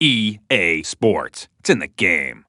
EA Sports. It's in the game.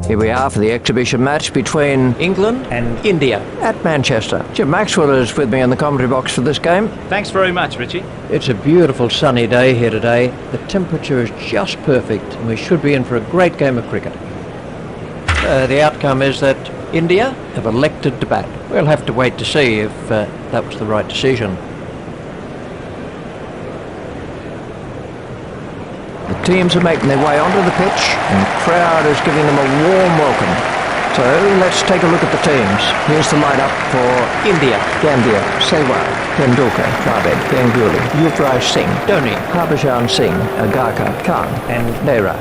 Here we are for the exhibition match between England and India at Manchester. Jim Maxwell is with me in the commentary box for this game. Thanks very much, Richie. It's a beautiful sunny day here today. The temperature is just perfect and we should be in for a great game of cricket. The outcome is that India have elected to bat. We'll have to wait to see if that was the right decision. The teams are making their way onto the pitch and the crowd is giving them a warm welcome. So let's take a look at the teams. Here's the lineup for India: Gambhir, Sehwag, Tendulkar, Dravid, Ganguly, Yuvraj Singh, Dhoni, Harbhajan Singh, Agarkar, Khan and Nehra.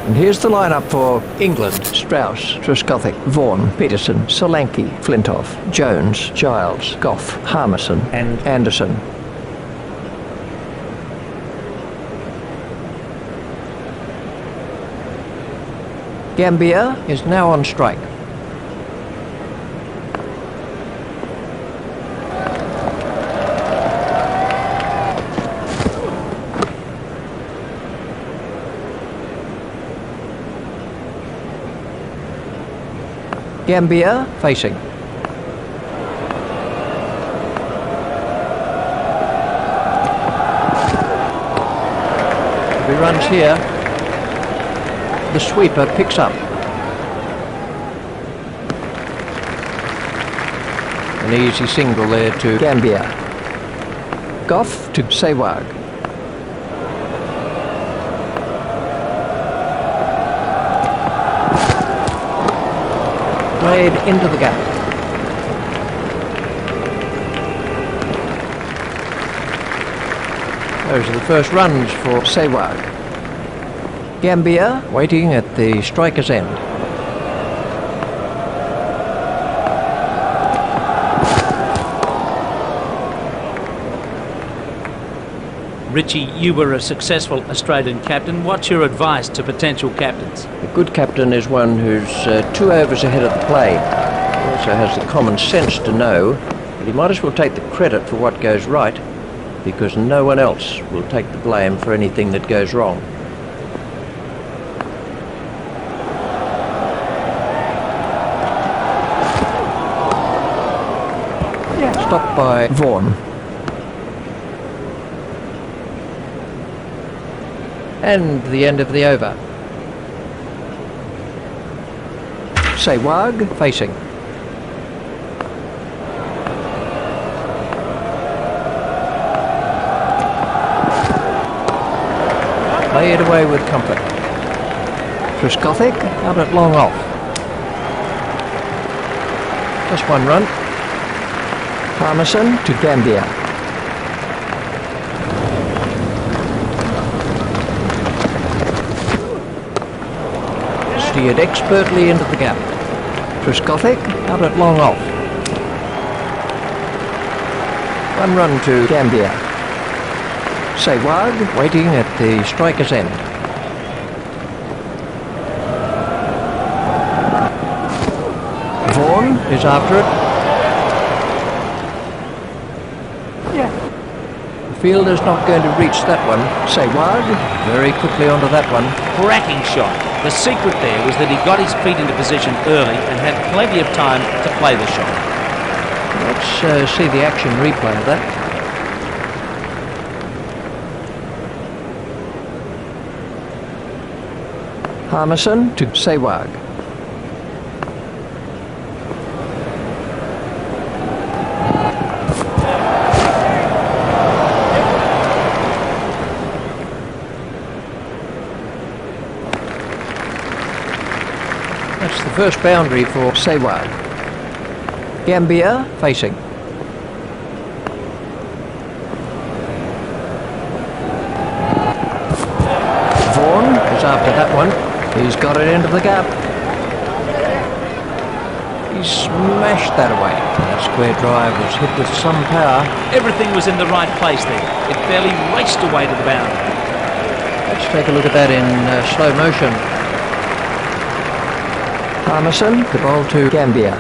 And here's the lineup for England: Strauss, Trescothick, Vaughan, Peterson, Solanki, Flintoff, Jones, Giles, Goff, Harmison and Anderson. Gambhir is now on strike. Gambhir facing. If he runs here, the sweeper picks up. An easy single there to Gambhir. Goff to Sehwag. Played into the gap. Those are the first runs for Sehwag. Gambhir waiting at the striker's end. Richie, you were a successful Australian captain. What's your advice to potential captains? A good captain is one who's 2 overs ahead of the play. He also has the common sense to know that he might as well take the credit for what goes right, because no one else will take the blame for anything that goes wrong. Stopped by Vaughan. And the end of the over. Sehwag facing. play it away with comfort. Triscothic out at long off. Just one run. Parmesan to Gambia. Steered expertly into the gap. Triscothic out at long off. One run to Gambia. Sewag waiting at the striker's end. Vaughan is after it. The fielder's not going to reach that one. Sewag very quickly onto that one. Cracking shot. The secret there was that he got his feet into position early and had plenty of time to play the shot. Let's see the action replay of that. Parmesan to Sewag. That's the first boundary for Sewag. Gambia facing. Vaughan is after that one. He's got it into the gap. He smashed that away. That square drive was hit with some power. Everything was in the right place there. It barely raced away to the boundary. Let's take a look at that in slow motion. Parmesan, the ball to Gambia.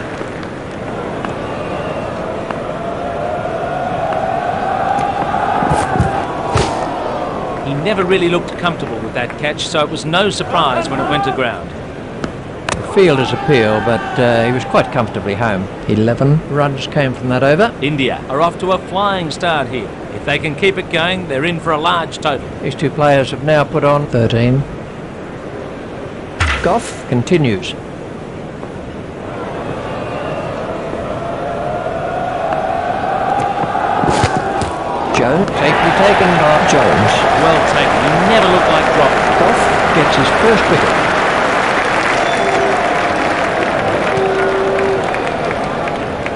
He never really looked comfortable with that catch, so it was no surprise when it went to ground. Fielder's appeal, but he was quite comfortably home. 11 runs came from that over. India are off to a flying start here. If they can keep it going, they're in for a large total. These two players have now put on 13. Goff continues. Jones, safely taken by Jones. Well taken. He never looked like dropping. Goff gets his first wicket.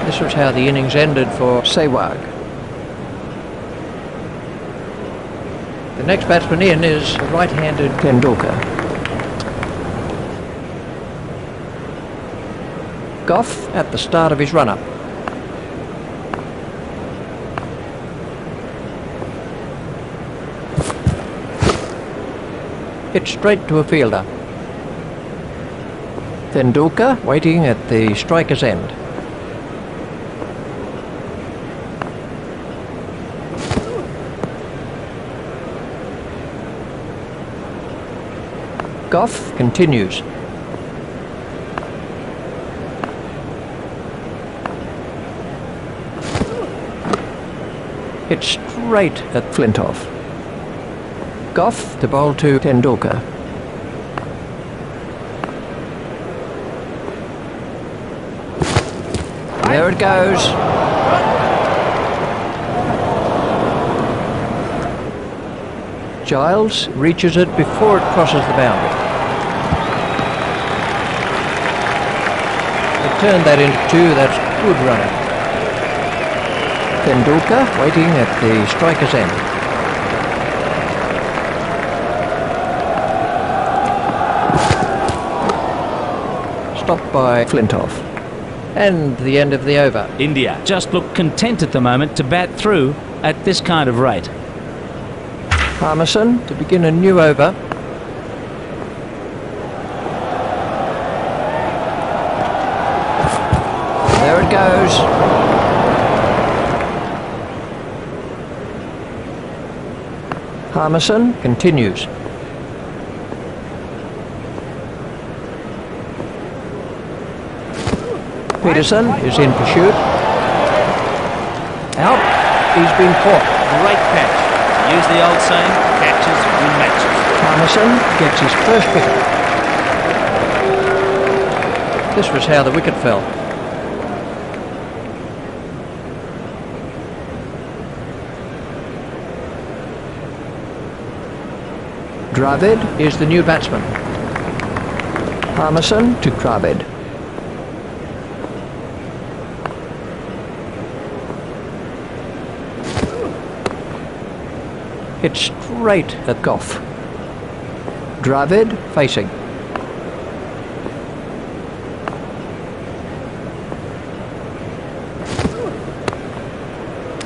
This was how the innings ended for Sewag. The next batsman in is the right-handed Tendulkar. Goff at the start of his run-up. Hit straight to a fielder. Tendulkar waiting at the striker's end. Goff continues. Hit straight at Flintoff. Goff to bowl to Tendulkar. There it goes. Giles reaches it before it crosses the boundary. They turned that into two. That's good running. Tendulkar waiting at the striker's end. Stopped by Flintoff. And the end of the over. India just look content at the moment to bat through at this kind of rate. Parmesan to begin a new over. There it goes. Parmesan continues. Peterson is in pursuit. Out. He's been caught. Great catch. To use the old saying, catches win matches. Parmesan gets his first wicket. This was how the wicket fell. Dravid is the new batsman. Parmesan to Dravid. Hit straight at Goff. Dravid facing.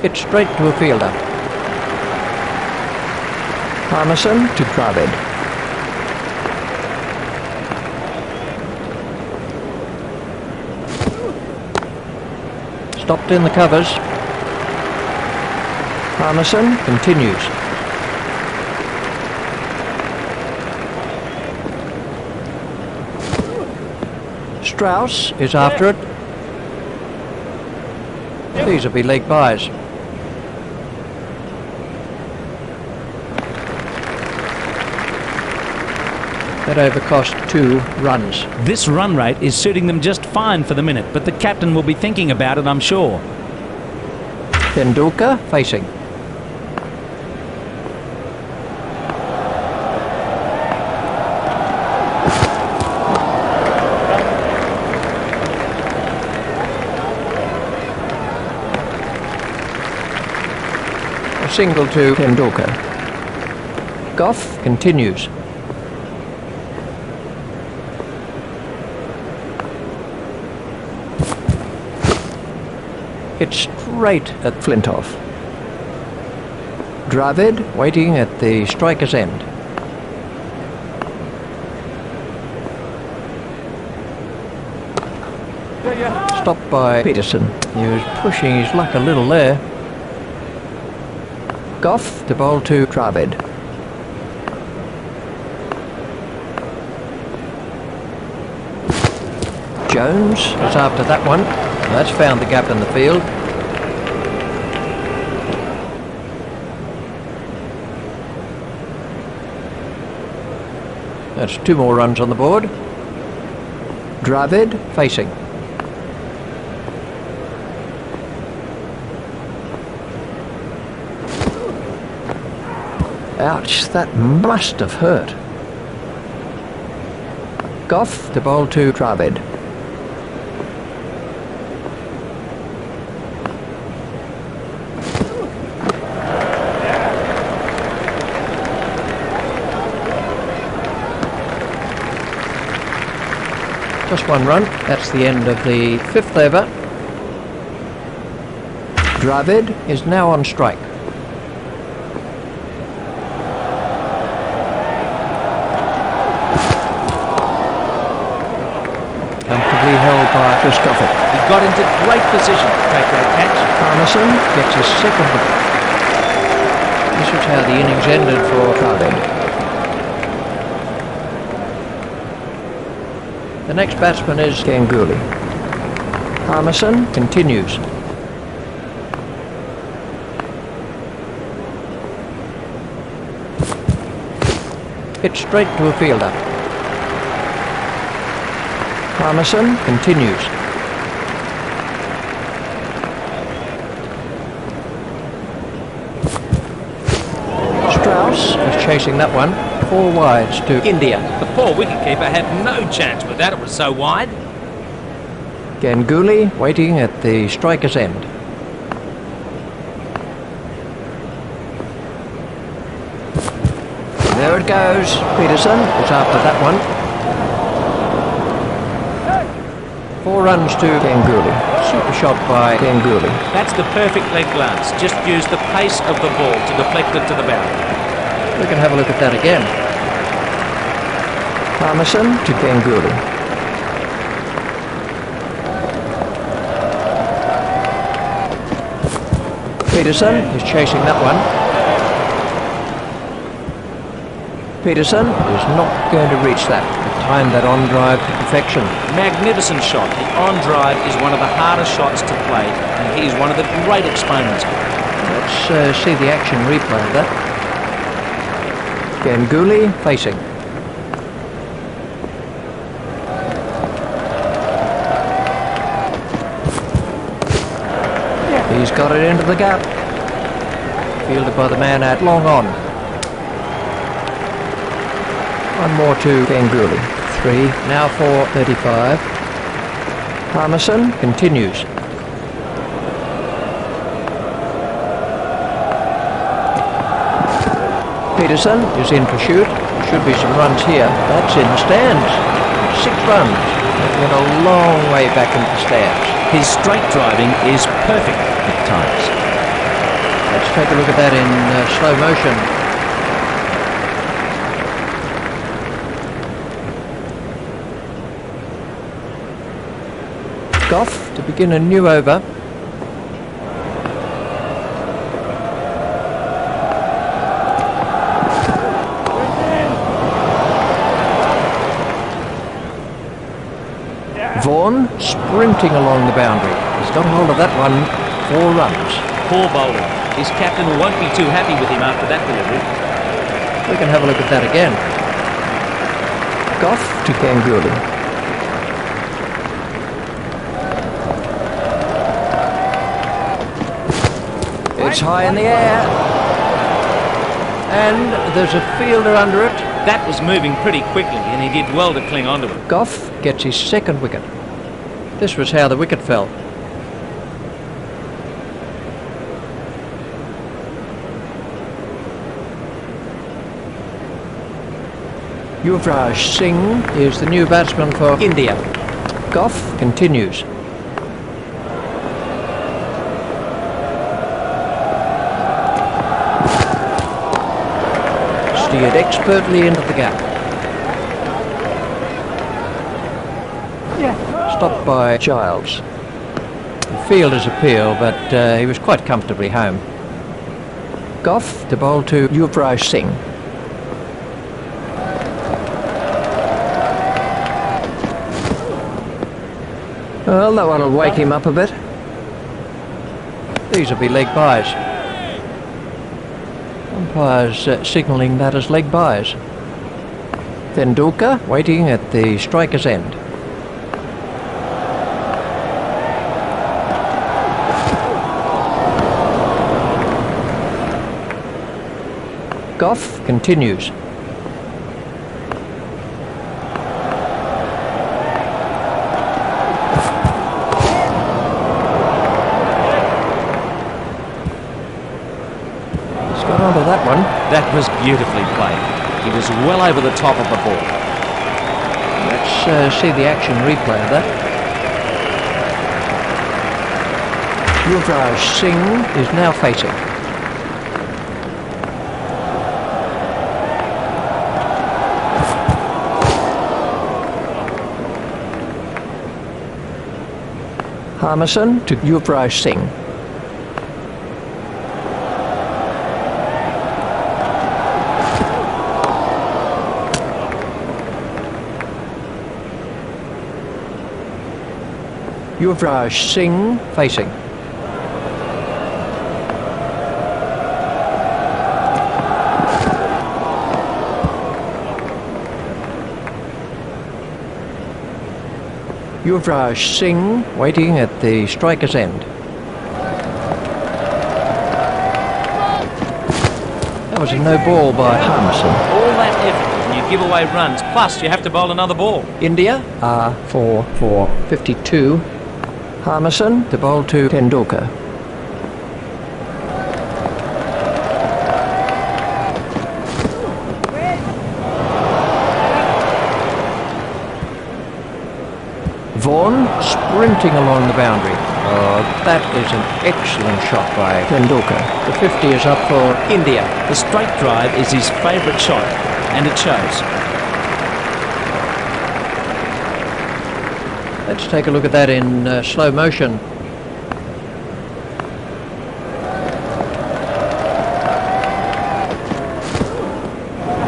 Hit straight to a fielder. Parmesan to Dravid. Stopped in the covers. Parmesan continues. Strauss is after it. These will be leg byes. That over cost 2 runs. This run rate is suiting them just fine for the minute, but the captain will be thinking about it, I'm sure. Tendulkar facing. A single to Tendulkar. Goff continues. Hit straight at Flintoff. Dravid waiting at the striker's end. Stopped by Peterson. He was pushing his luck a little there. Goff to bowl to Dravid. Jones is after that one. That's found the gap in the field. That's 2 more runs on the board. Dravid facing. Ouch, that must have hurt. Goff to bowl to Dravid. Just 1 run. That's the end of the 5th over. Dravid is now on strike. Comfortably held by Christopher. He got into great position to take that catch. Parmesan gets his 2nd wicket. This was how the innings ended for Dravid. The next batsman is Ganguly. Parmesan continues. Hit straight to a fielder. Parmesan continues. Strauss is chasing that one. 4 wides to India. The poor wicketkeeper had no chance with that, it was so wide. Ganguly waiting at the striker's end. There it goes. Peterson is after that one. 4 runs to Ganguly. Super shot by Ganguly. That's the perfect leg glance. Just use the pace of the ball to deflect it to the boundary. We can have a look at that again. Parmesan to Ganguly. Peterson is chasing that one. Peterson is not going to reach that. Timed that on drive to perfection. Magnificent shot. The on drive is one of the hardest shots to play, and he is one of the great exponents of it. Let's see the action replay of that. Ganguly facing. He's got it into the gap. Fielded by the man at long on. One more to Ganguly. 3, now for 35. Harmison continues. Peterson is in pursuit. Should be some runs here. That's in the stands. 6 runs. Went a long way back into the stands. His straight driving is perfect at times. Let's take a look at that in slow motion. Goff to begin a new over. Vaughan sprinting along the boundary. He's got hold of that one. 4 runs. Poor bowling. His captain won't be too happy with him after that delivery. We can have a look at that again. Goff to Ganguly. It's high in the air. And there's a fielder under it. That was moving pretty quickly, and he did well to cling onto it. Goff gets his 2nd wicket. This was how the wicket fell. Yuvraj Singh is the new batsman for India. Goff continues. Steered expertly into the gap. Stopped by Giles. The fielder's appeal, but he was quite comfortably home. Goff to bowl to Yuvraj Singh. Well, that one will wake him up a bit. These will be leg byes. Umpires signalling that as leg byes. Tendulkar waiting at the striker's end. Goff continues. Onto that one. That was beautifully played. He was well over the top of the ball. Let's see the action replay of that. Yuvraj Singh is now facing. Harmison to Yuvraj Singh. Yuvraj Singh facing. Yuvraj Singh waiting at the striker's end. That was a no ball by Harmison. All that effort and you give away runs, plus you have to bowl another ball. India are for 52. Harmison to bowl to Tendulkar. Vaughan sprinting along the boundary. Oh, that is an excellent shot by Tendulkar. The 50 is up for India. The straight drive is his favourite shot, and it shows. Let's take a look at that in slow motion.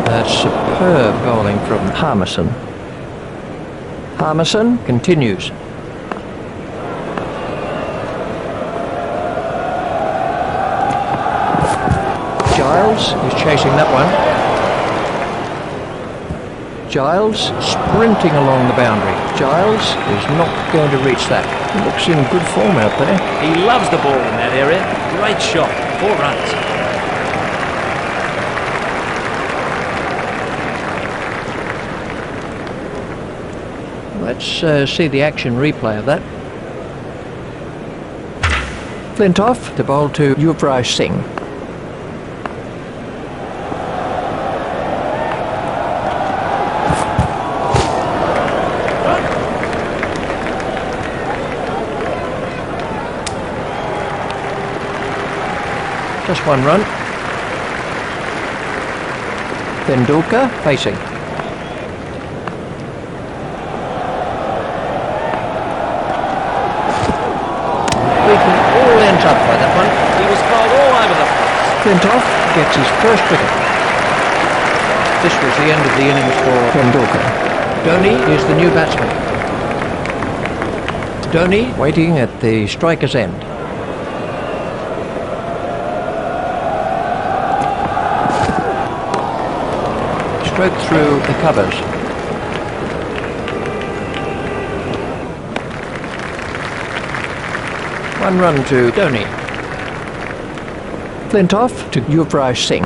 That's superb bowling from Harmison. Harmison continues. Giles is chasing that one. Giles sprinting along the boundary. Giles is not going to reach that. He looks in good form out there. He loves the ball in that area. Great shot. 4 runs. Let's see the action replay of that. Flintoff to bowl to Yuvraj Singh. Just one run. Tendulkar facing. Beaten all ends up by that one. He was bowled all over the place. Flintoff gets his first wicket. This was the end of the innings for Tendulkar. Dhoni is the new batsman. Dhoni waiting at the striker's end. Stroke through the covers. One run to Dhoni. Flintoff to Yuvraj Singh.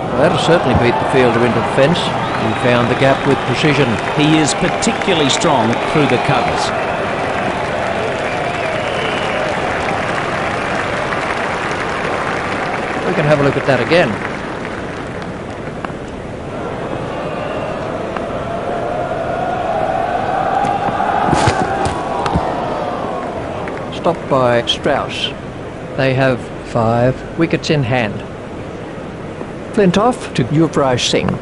Well, that'll certainly beat the fielder into the fence. He found the gap with precision. He is particularly strong through the covers. We can have a look at that again. Stopped by Strauss. They have 5 wickets in hand. Flintoff to Yuvraj Singh.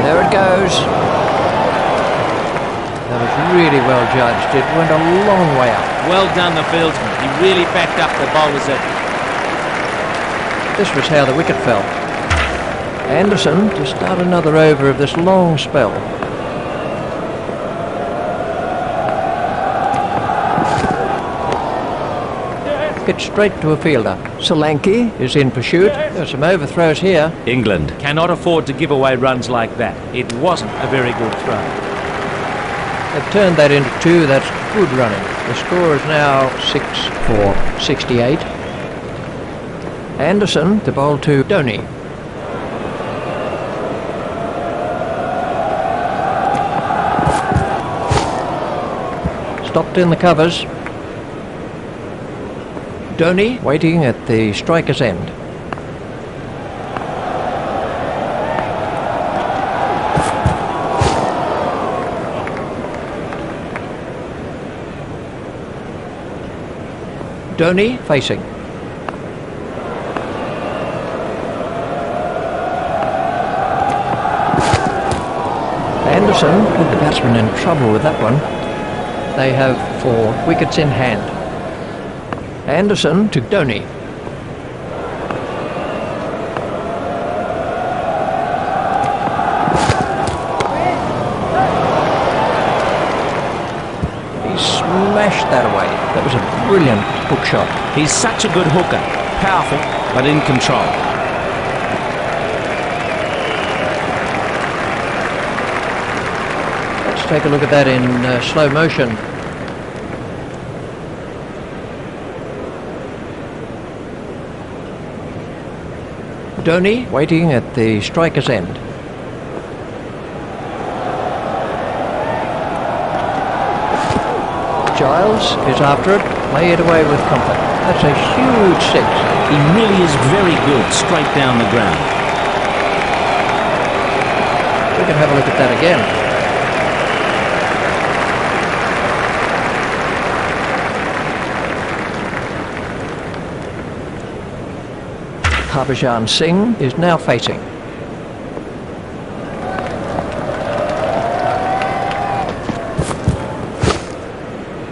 There it goes. That was really well judged. It went a long way up. Well done, the fieldsman. He really backed up the bowler's effort. This was how the wicket fell. Anderson to start another over of this long spell. Pitch straight to a fielder. Solanki is in pursuit. There's some overthrows here. England cannot afford to give away runs like that. It wasn't a very good throw. They've turned that into 2. That's good running. The score is now 6 for 68. Anderson to bowl to Dhoni. Stopped in the covers. Dhoni waiting at the striker's end. Dhoni facing. Anderson put the batsman in trouble with that one. They have 4 wickets in hand. Anderson to Dhoni. He smashed that away. That was a brilliant hook shot. He's such a good hooker. Powerful, but in control. Let's take a look at that in slow motion. Dhoni waiting at the striker's end. Giles is after it. Play it away with comfort. That's a huge 6. He really is very good straight down the ground. We can have a look at that again. Harbhajan Singh is now facing.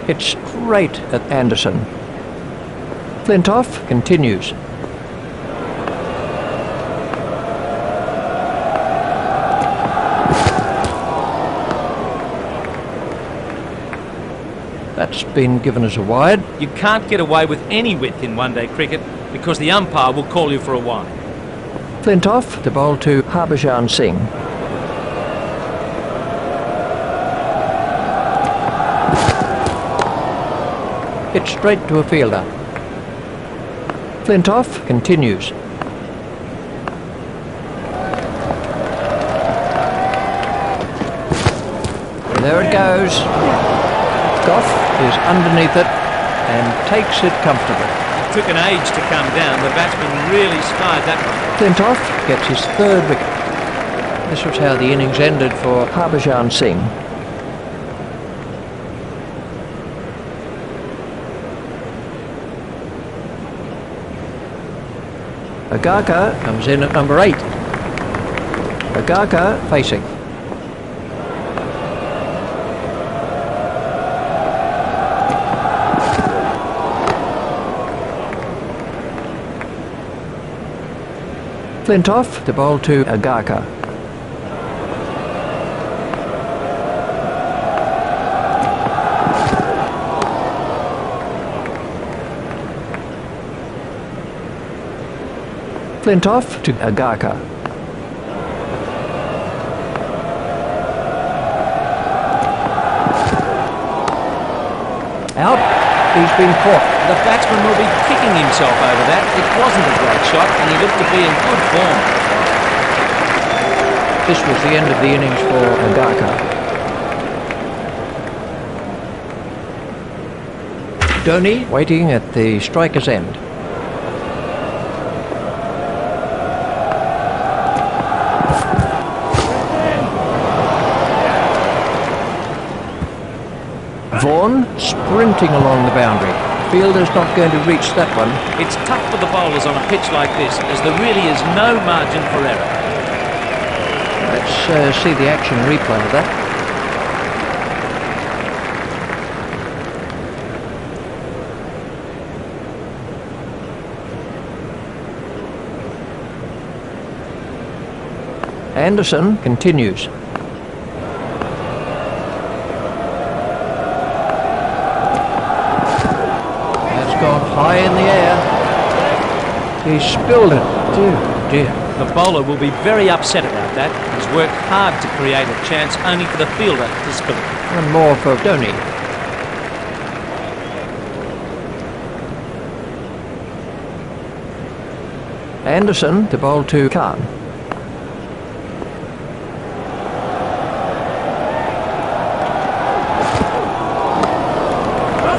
Hit straight at Anderson. Flintoff continues. That's been given as a wide. You can't get away with any width in one-day cricket because the umpire will call you for a wide. Flintoff to bowl to Harbhajan Singh. Hit straight to a fielder. Flintoff continues. There it goes. Goff is underneath it and takes it comfortably. It took an age to come down. The batsman really skied that one. Flintoff gets his third wicket. This was how the innings ended for Harbhajan Singh. Agarkar comes in at number 8. Agarkar facing. Flintoff to bowl to Agarkar. Flintoff to Agarkar. Out. He's been caught. The batsman will be kicking himself over that. It wasn't a great shot and he looked to be in good form. This was the end of the innings for Agarkar. Dhoni waiting at the striker's end. Vaughan sprinting along the boundary. Fielder's not going to reach that one. It's tough for the bowlers on a pitch like this, as there really is no margin for error. Let's see the action replay of that. Anderson continues. High in the air. He spilled it. Dear, dear. The bowler will be very upset about that. He's worked hard to create a chance only for the fielder to spill it. One more for Dhoni. Anderson to bowl to Khan.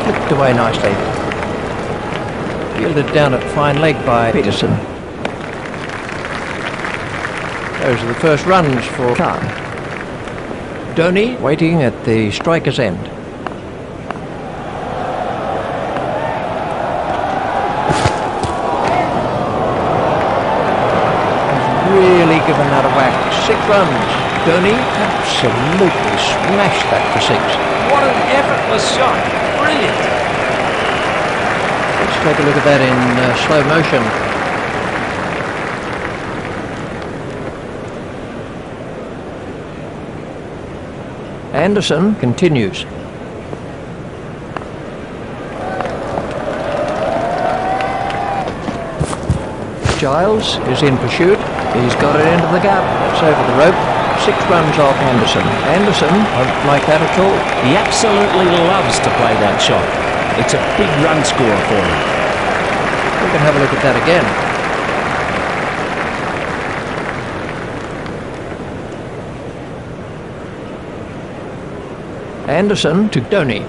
Flicked away nicely. Fielded down at fine leg by Peterson. Those are the first runs for Khan. Dhoni waiting at the striker's end. He's really given that a whack. 6 runs. Dhoni absolutely smashed that for 6. What an effortless shot. Brilliant. Let's take a look at that in slow motion. Anderson continues. Giles is in pursuit. He's got it into the gap. It's over the rope. 6 runs off Anderson. Anderson won't like that at all. He absolutely loves to play that shot. It's a big run score for him. We can have a look at that again. Anderson to Dhoni.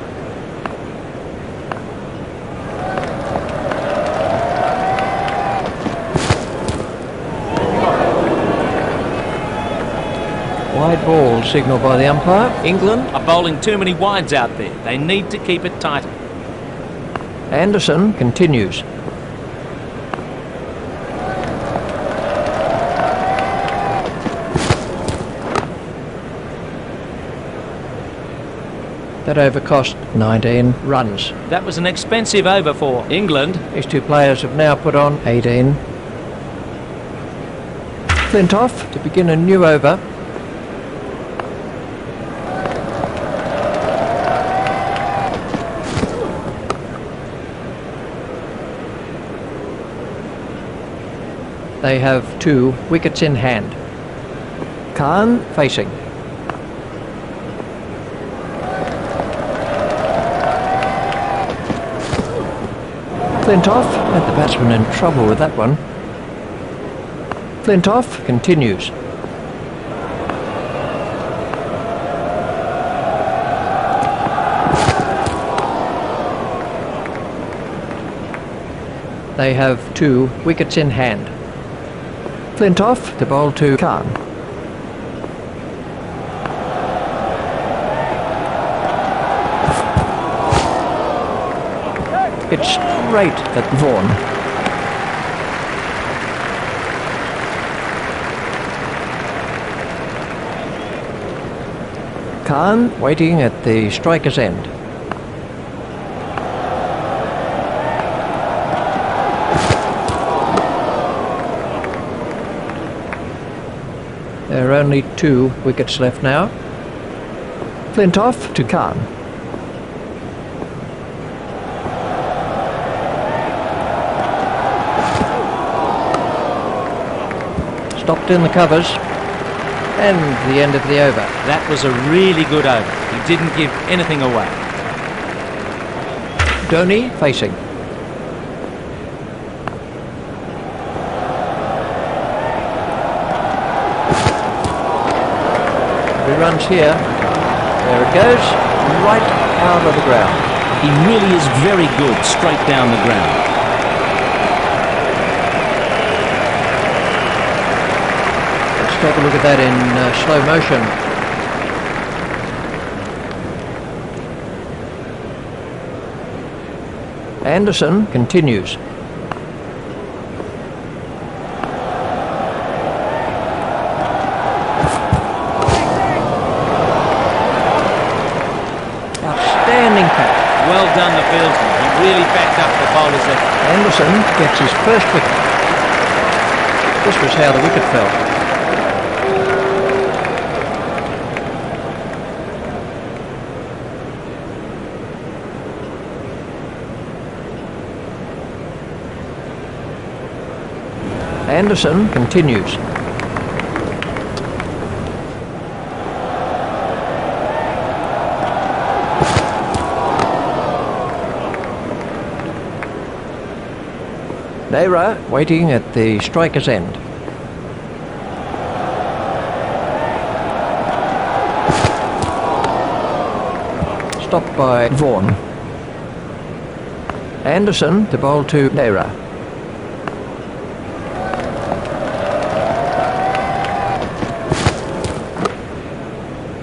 Wide ball signalled by the umpire. England are bowling too many wides out there. They need to keep it tighter. Anderson continues. That over cost 19 runs. That was an expensive over for England. These 2 players have now put on 18. Flintoff to begin a new over. They have 2 wickets in hand. Khan facing. Flintoff had the batsman in trouble with that one. Flintoff continues. They have 2 wickets in hand. Flintoff to bowl to Khan. It's straight at Vaughan. Khan waiting at the striker's end. There are only 2 wickets left now. Flintoff to Khan. Stopped in the covers, and the end of the over. That was a really good over. He didn't give anything away. Dhoni facing. Runs here. There it goes, right out of the ground. He really is very good straight down the ground. Let's take a look at that in slow motion. Anderson continues. Well done, the fieldsman. He really backed up the bowler's effort. Anderson gets his first wicket. This was how the wicket fell. Anderson continues. Nehra waiting at the striker's end. Stopped by Vaughan. Anderson to bowl to Nehra.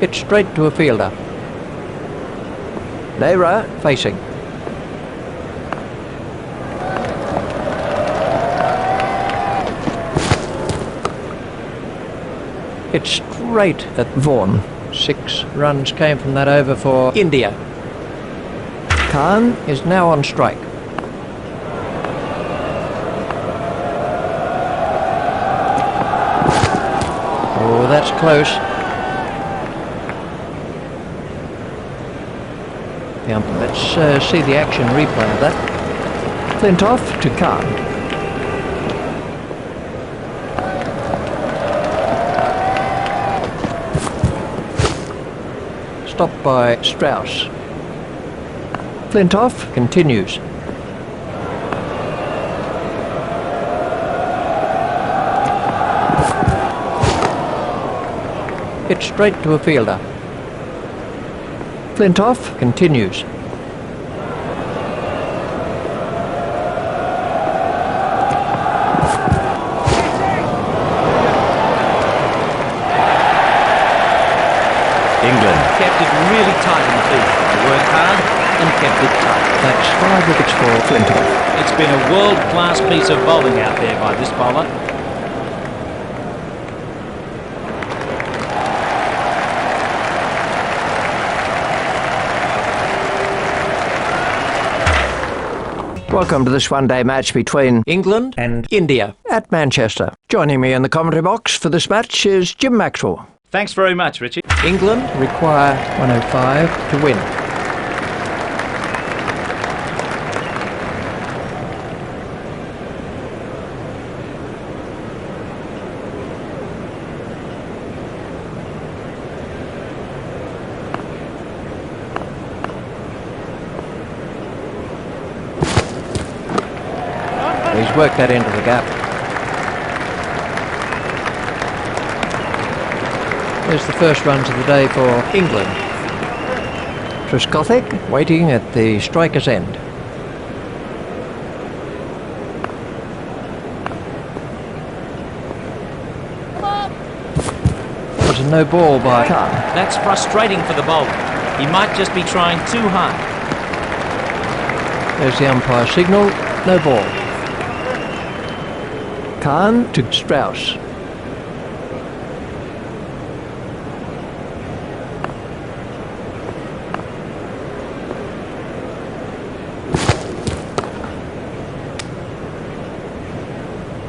Hit straight to a fielder. Nehra facing. It's straight at Vaughan. 6 runs came from that over for India. Khan is now on strike. Oh, that's close. Let's see the action replay of that. Flintoff to Khan. Stopped by Strauss. Flintoff continues. Hit straight to a fielder. Flintoff continues. England kept it really tight in the field. They worked hard and kept it tight. That's 5 wickets for Flintoff. It's been a world-class piece of bowling out there by this bowler. Welcome to this one-day match between England and India at Manchester. Joining me in the commentary box for this match is Jim Maxwell. Thanks very much, Richie. England require 105 to win. He's worked that into the gap. There's the first runs of the day for England. Trescothick waiting at the striker's end. Was a no ball by Khan. That's frustrating for the bowler. He might just be trying too hard. There's the umpire signal, no ball. Khan to Strauss.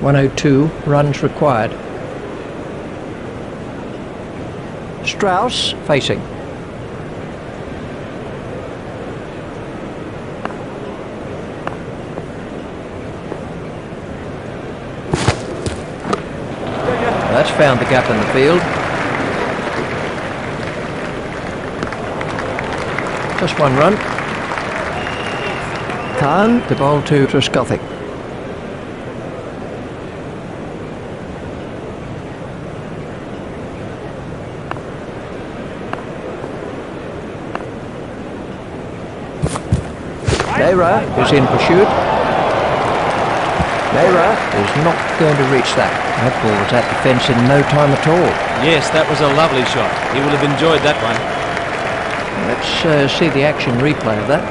.102 runs required. Strauss facing. That's found the gap in the field. Just one run. Khan to bowl to Trescothick. Nehra is in pursuit. Nehra is not going to reach that. That ball was at the fence in no time at all. Yes, that was a lovely shot. He will have enjoyed that one. Let's see the action replay of that.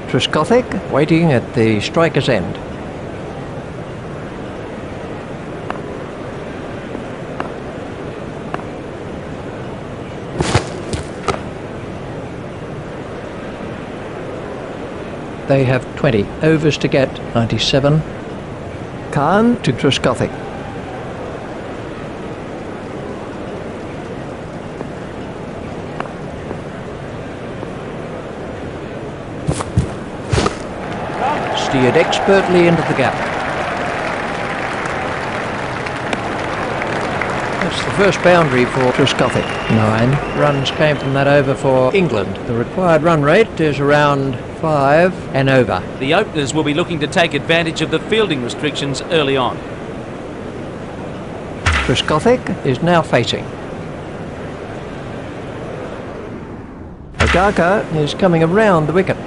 Trescothick waiting at the striker's end. They have 20 overs to get, 97. Khan to Trescothick. Steered expertly into the gap. That's the first boundary for Trescothick. 9 runs came from that over for England. The required run rate is around 5 and over. The openers will be looking to take advantage of the fielding restrictions early on. Trescothick is now facing. Agaka is coming around the wicket.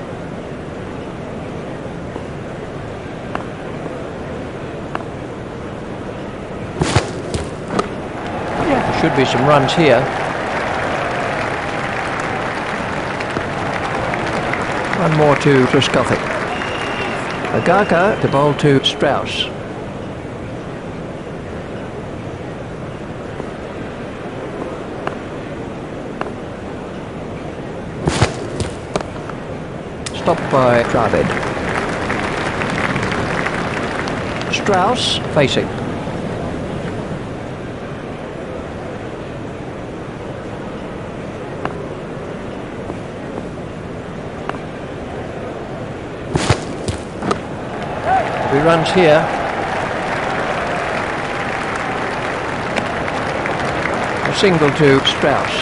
There should be some runs here. One more to Trescothick. Agaka to bowl to Strauss. Stopped by Dravid. Strauss facing. He runs here. A single to Strauss.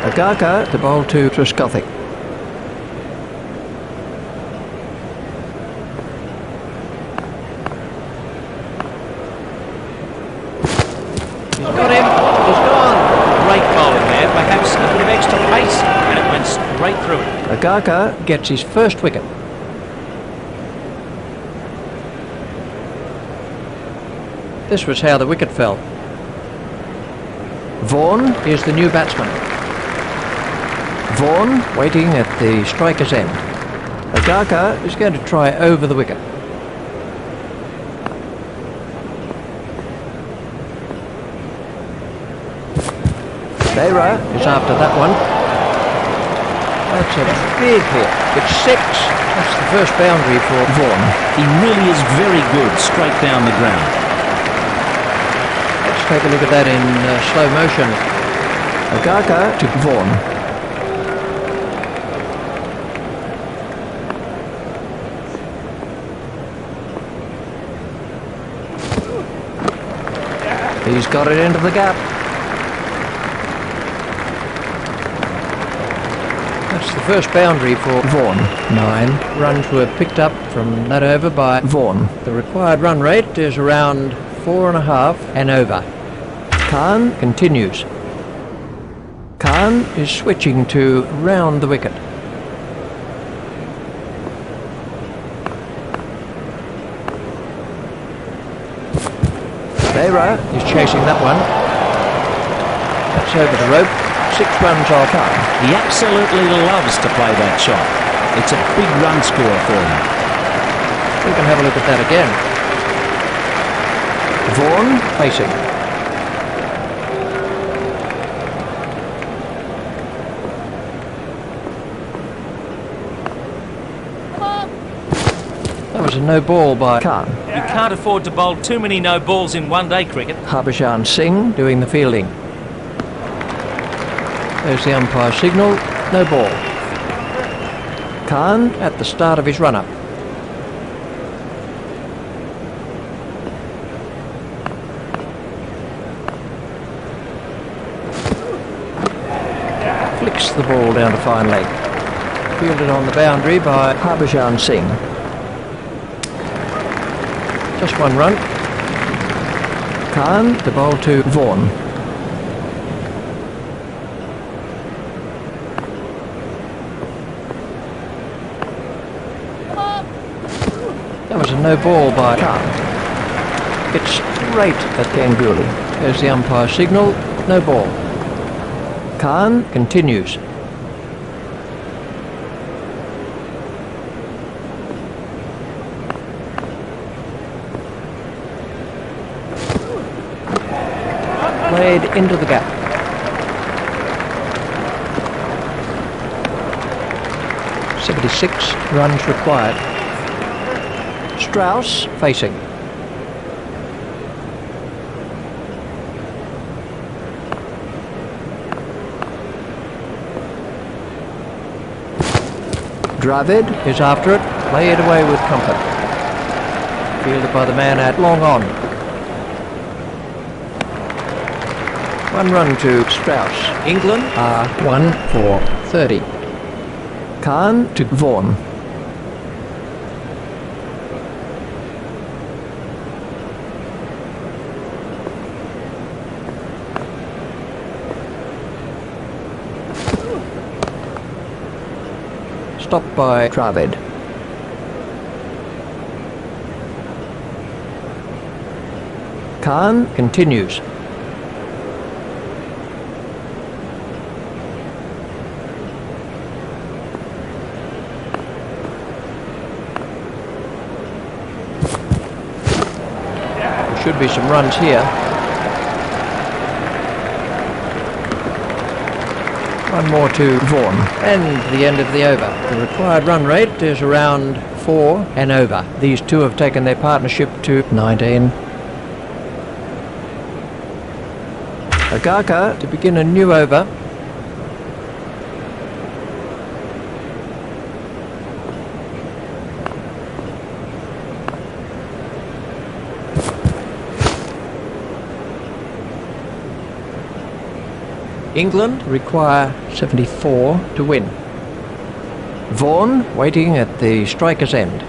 Agaka to bowl to Trescothick. He's got him. He's gone. Great bowling there. Perhaps a bit of extra pace, and it went straight through it. Agaka gets his first wicket. This was how the wicket fell. Vaughan is the new batsman. Vaughan waiting at the striker's end. Agaka is going to try over the wicket. Nehra is after that one. That's a big hit. It's 6. That's the first boundary for Vaughan. He really is very good straight down the ground. Let's take a look at that in slow motion. Agaka to Vaughan. He's got it into the gap. That's the first boundary for Vaughan. 9 runs were picked up from that over by Vaughan. The required run rate is around 4.5 and over. Khan continues. Khan is switching to round the wicket. Behra is chasing that one. That's over the rope. 6 runs off Khan. He absolutely loves to play that shot. It's a big run score for him. We can have a look at that again. Vaughan facing. That was a no ball by Khan. You can't afford to bowl too many no balls in one-day cricket. Harbhajan Singh doing the fielding. There's the umpire signal, no ball. Khan at the start of his run-up. Flicks the ball down to fine leg. Fielded on the boundary by Harbhajan Singh. Just 1 run. Khan to bowl to Vaughan. That was a no ball by Khan. It's straight at Ganguly. There's the umpire signal, no ball. Khan continues. Played into the gap. .76 runs required. Strauss facing. Dravid is after it, played away with comfort. Fielded by the man at long on. 1 run to Strauss. England are 1 for 30. Khan to Vaughan. Stopped by Dravid. Khan continues. There should be some runs here. 1 more to Vaughan, and the end of the over. The required run rate is around 4 and over. These two have taken their partnership to 19. Agaka to begin a new over. England require 74 to win. Vaughan waiting at the striker's end.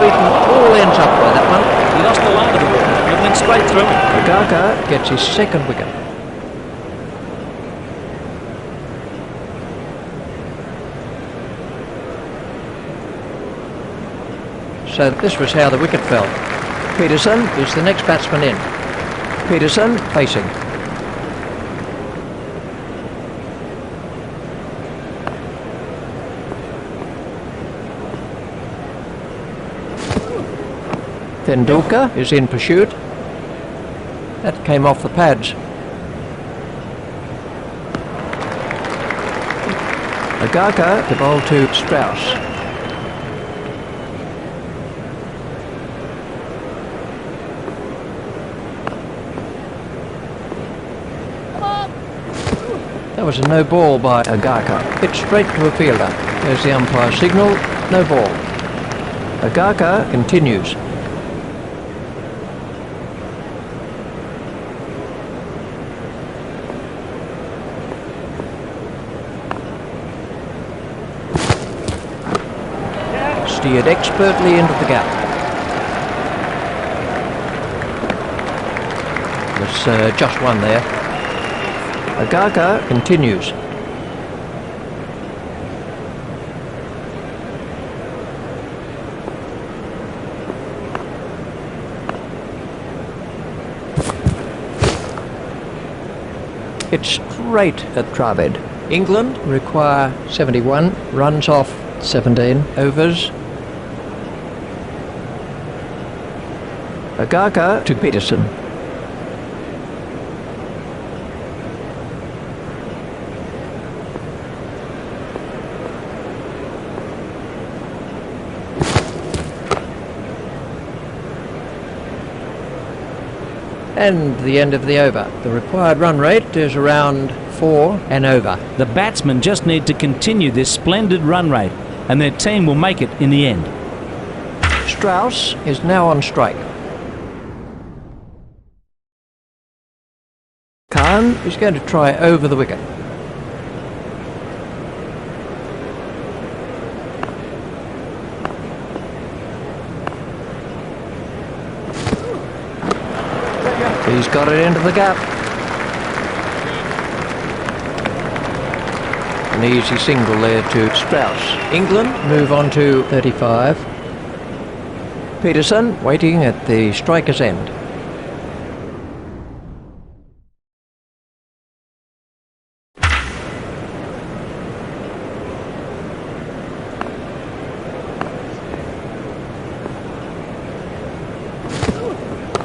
Beaten all ends up by that one. He lost the line of the ball. It went straight through him. Agaka gets his second wicket. So this was how the wicket fell. Peterson is the next batsman in. Peterson facing. Tendulkar is in pursuit. That came off the pads. Agaka to bowl to Strauss. That was a no ball by Agaka. Hit straight to a fielder. There's the umpire signal, no ball. Agaka continues. Steered expertly into the gap. There's just one there. Agaka continues. It's straight at Dravid. England require 71, runs off 17 overs. Agaka to Peterson. And the end of the over. The required run rate is around 4 and over. The batsmen just need to continue this splendid run rate, and their team will make it in the end. Strauss is now on strike. Khan is going to try over the wicket. He's got it into the gap. An easy single there to Strauss. England move on to 35. Peterson waiting at the striker's end.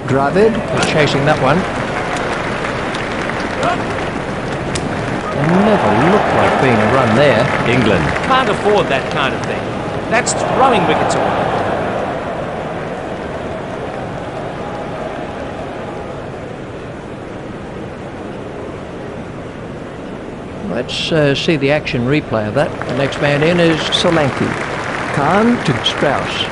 Dravid is chasing that one. Never looked like being a run there. England can't afford that kind of thing. That's throwing wickets away. Let's see the action replay of that. The next man in is Solanke. Khan to Strauss.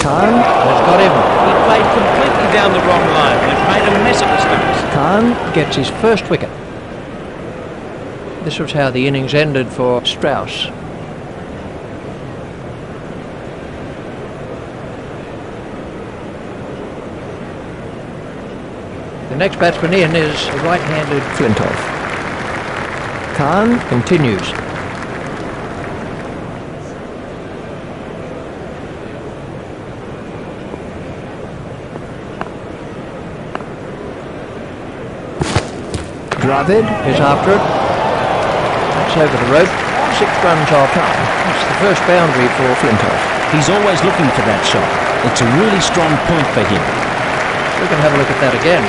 Khan has got him. He played completely down the wrong line and made a mess of his fingers. Khan gets his first wicket. This was how the innings ended for Strauss. The next batsman in is right-handed Flintoff. Khan continues. Dravid is after it. That's over the rope. 6 runs off time. That's the first boundary for Flintoff. He's always looking for that shot. It's a really strong point for him. We can have a look at that again.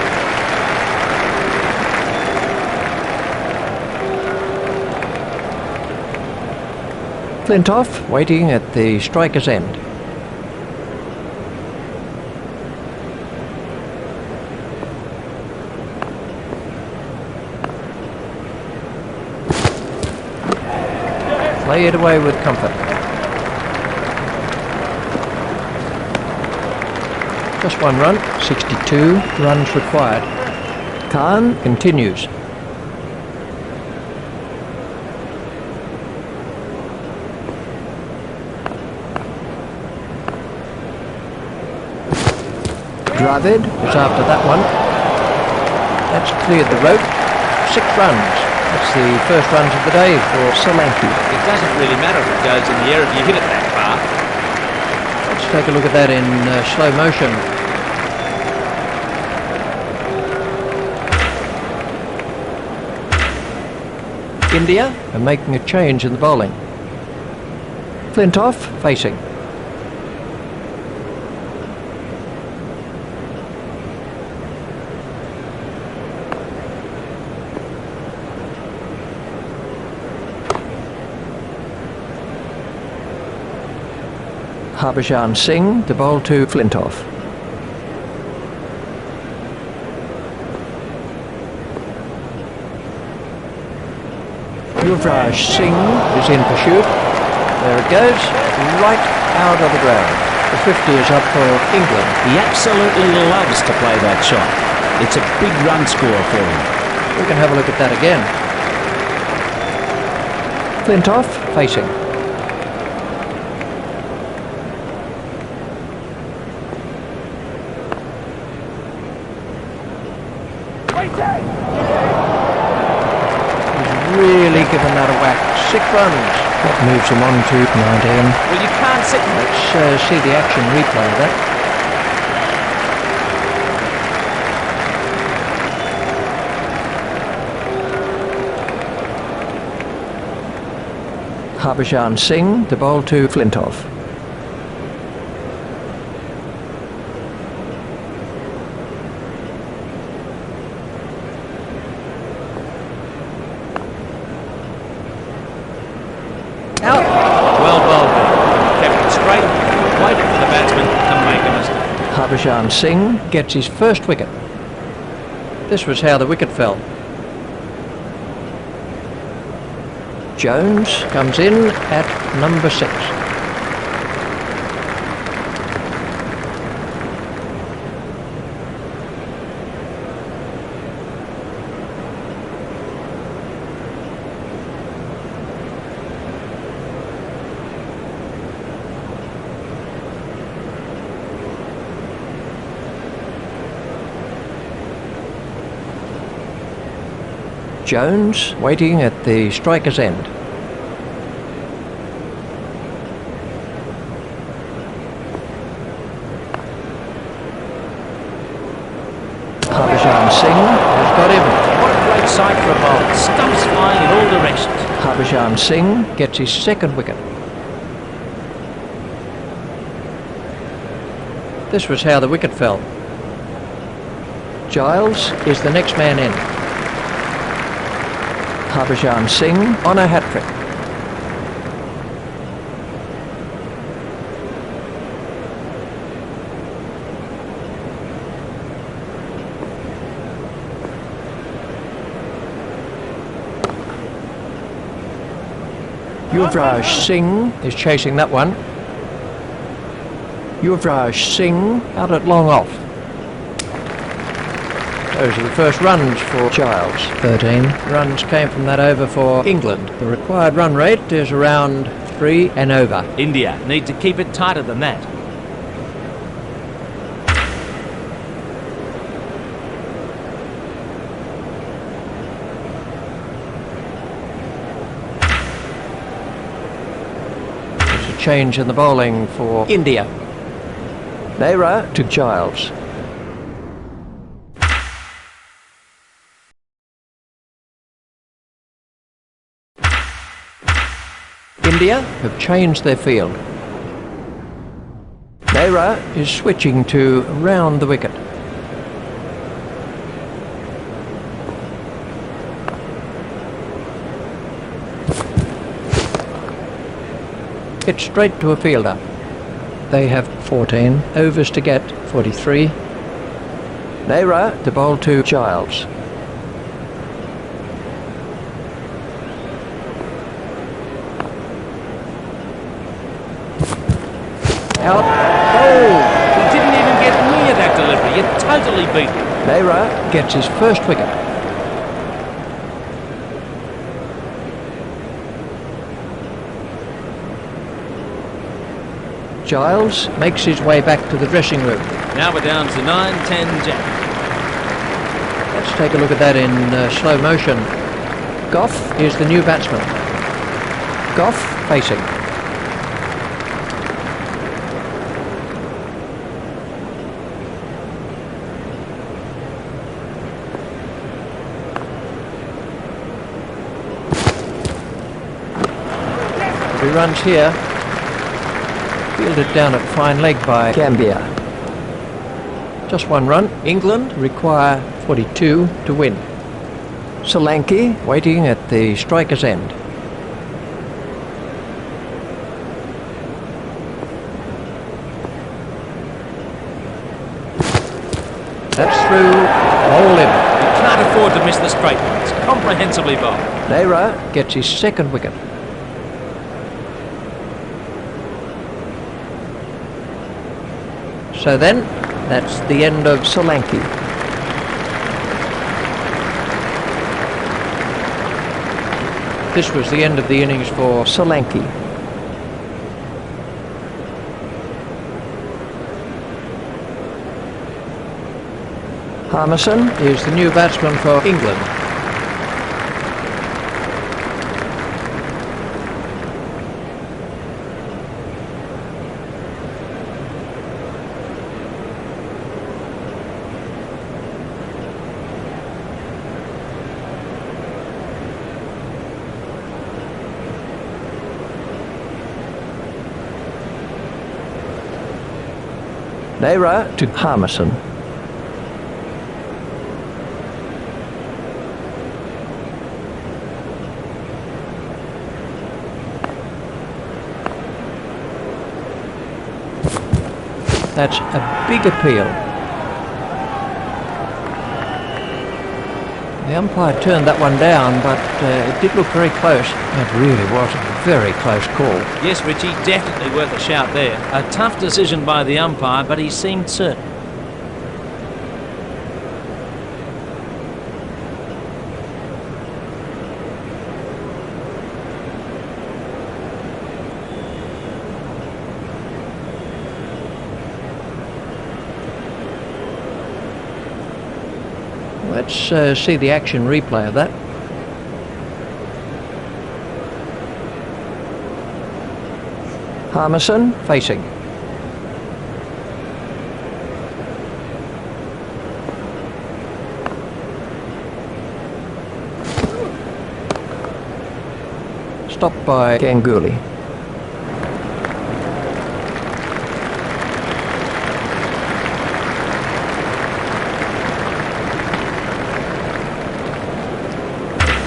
Flintoff waiting at the striker's end. Play it away with comfort. Just one run, 62 runs required. Khan continues. Dravid is after that one. That's cleared the rope. 6 runs. That's the first runs of the day for Solanke. It doesn't really matter if it goes in the air if you hit it that far. Let's take a look at that in slow motion. India are making a change in the bowling. Flintoff facing. Harbhajan Singh to bowl to Flintoff. Yuvraj Singh is in pursuit. There it goes, right out of the ground. The 50 is up for England. He absolutely loves to play that shot. It's a big run scorer for him. We can have a look at that again. Flintoff facing. He's really given that a whack. 6 runs. That moves him on to 19. Well, you can't sit... Let's see the action replay of that. Harbhajan Singh, the ball to Flintoff. Out. Well bowled. Kept it straight. Waited for the batsman to make a mistake. Harbhajan Singh gets his first wicket. This was how the wicket fell. Jones comes in at number 6. Jones waiting at the striker's end. Harbhajan Singh has got him. What a great sight for a bowler. Stumps flying in all directions. Harbhajan Singh gets his second wicket. This was how the wicket fell. Giles is the next man in. Harbhajan Singh on a hat-trick. Yuvraj Singh is chasing that one. Yuvraj Singh out at long off. Those are the first runs for Giles. 13 runs came from that over for England. The required run rate is around 3 and over. India need to keep it tighter than that. There's a change in the bowling for India. Nehra to Giles. India have changed their field. Nehra is switching to round the wicket. Hit straight to a fielder. They have 14 overs to get, 43. Nehra to bowl to Giles. Out. Oh! He didn't even get near that delivery. You're totally beaten. Nehra gets his first wicket. Giles makes his way back to the dressing room. Now we're down to 9-10 Jack. Let's take a look at that in slow motion. Goff is the new batsman. Goff facing. He runs here. Fielded down at fine leg by Gambia. Just one run. England require 42 to win. Solanki waiting at the striker's end. That's through, all in. You can't afford to miss the straight ones. Comprehensively bowled. Nehra gets his second wicket. So then, that's the end of Solanki. This was the end of the innings for Solanki. Harmison is the new batsman for England. Nehra to Harmison. That's a big appeal. The umpire turned that one down, but it did look very close. It really was a very close call. Yes, Richie, definitely worth a shout there. A tough decision by the umpire, but he seemed certain. Let's see the action replay of that. Harmison facing. Stopped by Ganguly.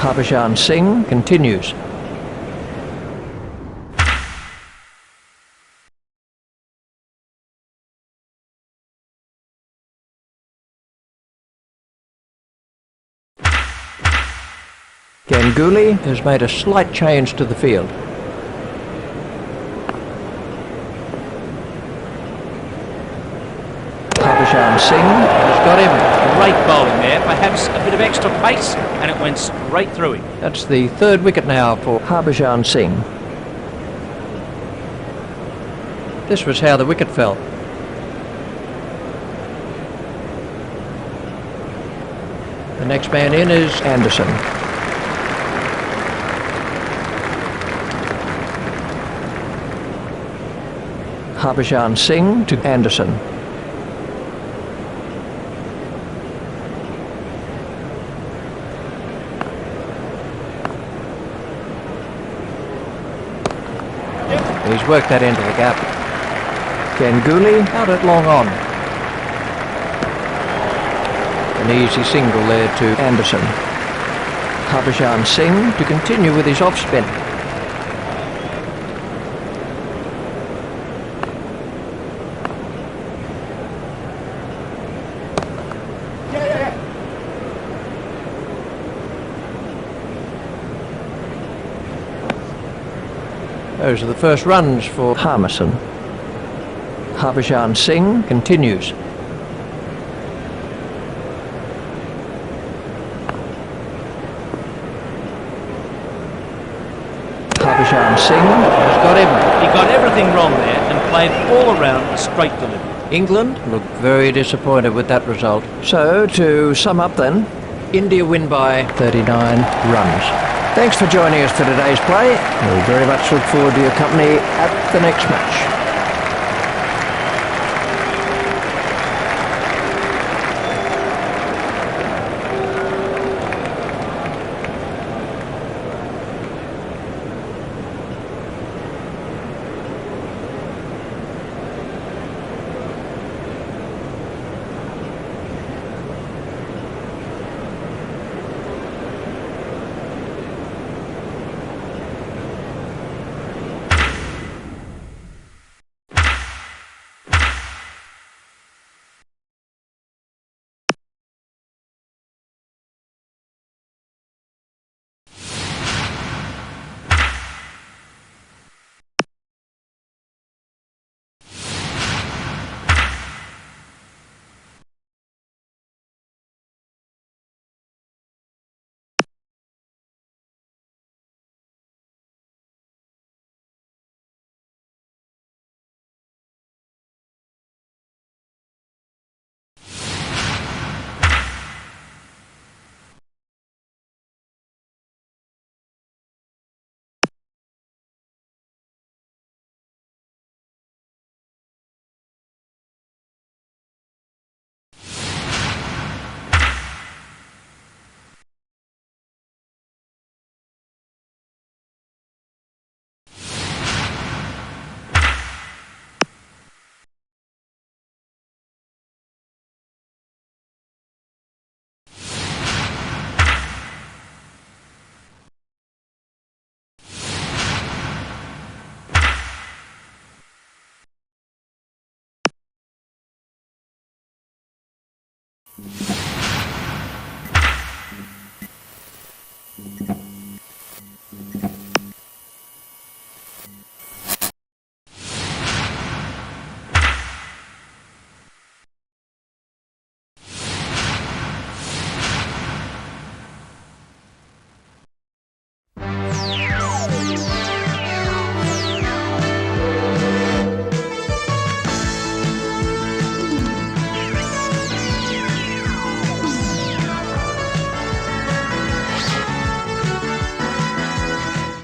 Harbhajan Singh continues. Ganguly has made a slight change to the field. Harbhajan Singh has got him. Great bowling there, perhaps a bit of extra pace, and it went straight through him. That's the third wicket now for Harbhajan Singh. This was how the wicket fell. The next man in is Anderson. Harbhajan Singh to Anderson. He's worked that into the gap. Ganguly out at long on. An easy single there to Anderson. Harbhajan Singh to continue with his off-spin. Those are the first runs for Harmison. Harbhajan Singh continues. Harbhajan Singh has got him. He got everything wrong there and played all around a straight delivery. England looked very disappointed with that result. So, to sum up then, India win by 39 runs. Thanks for joining us for today's play. We very much look forward to your company at the next match.